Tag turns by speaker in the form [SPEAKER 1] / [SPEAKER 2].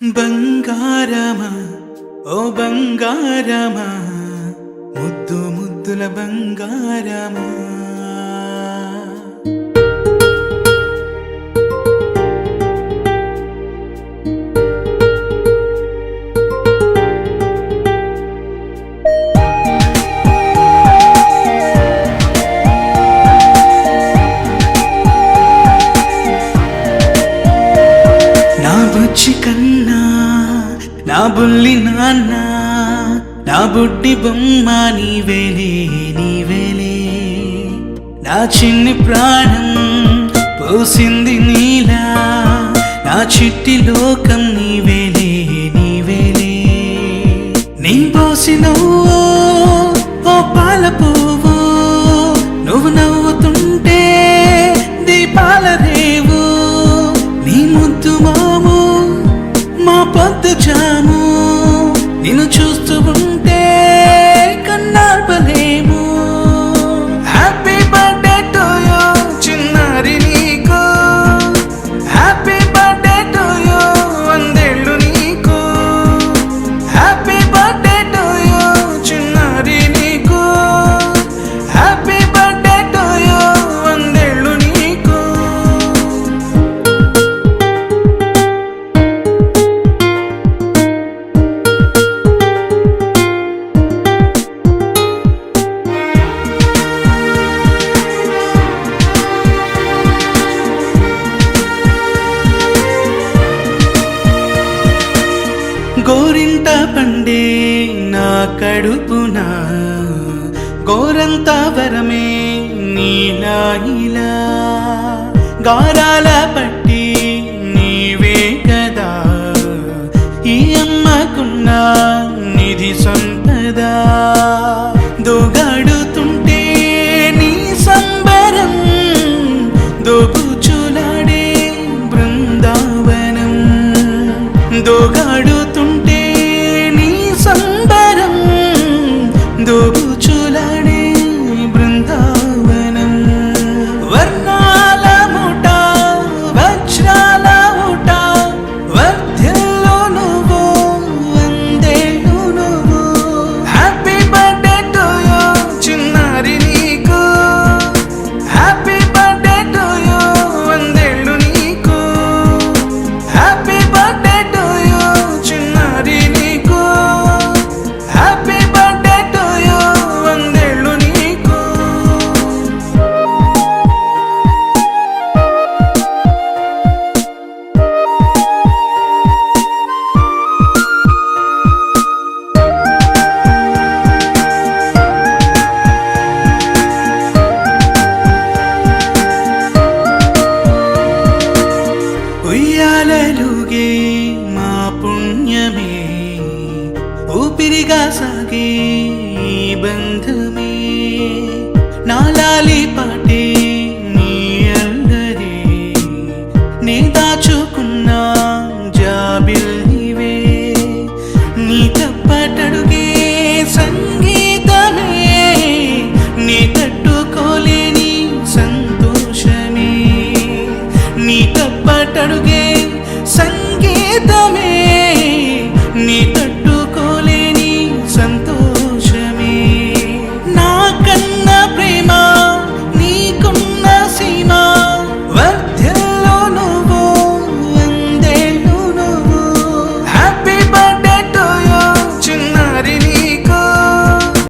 [SPEAKER 1] బంగారమా ఓ బంగారమా ముద్దు ముద్దుల బంగారమా నా బుజ్జి కన్నా నా బుల్లి నాన్న నా బుడ్డి బొమ్మ నీవేలే నీవేలే నా చిన్ని ప్రాణం పోసింది నీలా నా చిట్టి లోకం నీవేలే నీవేలే నీ పోసినవో ఓ పాల పువ్వు నువ్వు నవ్వుతుంటే దీపాల రేవు నీ ముద్దు మాము మా పొద్దు జాము నిన్ను చూస్తూ ఉంటే కన్నార్పలేము. హ్యాపీ బర్త్డే టు యూ చిన్నారి నీకు, హ్యాపీ బర్త్డే టు యూ వందేళ్ళు నీకు, హ్యాపీ బర్త్డే టు యూ చిన్నారి నీకు, హ్యాపీ బర్త్డే టు యూ వందేళ్ళు నీకు. గోరింట పండే నా కడుపున గోరంత వరమే నీలా ఇలా గారాల పట్టి నీవే కదా ఈ అమ్మకున్న నిధి సంపద దోగాడుతుంటే నీ సంబరం దోబుచులాడే బృందావనం దోగాడుతుంటే నీ సంబరం దోబుచులాడే బృందావనం వర్ణాల ముఠ వజ్రాల ఊట వర్ధిల్లు నువ్వు వందేళ్ళు నువ్వు. హ్యాపీ బర్త్డే టు యూ చిన్నారి నీకు, హ్యాపీ బర్త్డే టు యూ వందేళ్ళు నీకు, హ్యాపీ బర్త్డే టు యూ చిన్నారి నీకు, హ్యాపీ బర్త్డే టు యూ వందేళ్ళు నీకు. ఉయ్యాలలుగే మా పుణ్యమే ఊపిరిగా సాగే ఈ బంధమే నాలాలి పాటే నీ అల్లరే నే దాచుకున్న జాబిల్లివే నీ తప్పటడుగే సంగీతమే నీ తట్టుకోలేని సంతోషమే నీ తప్పటడుగే సంగీతమే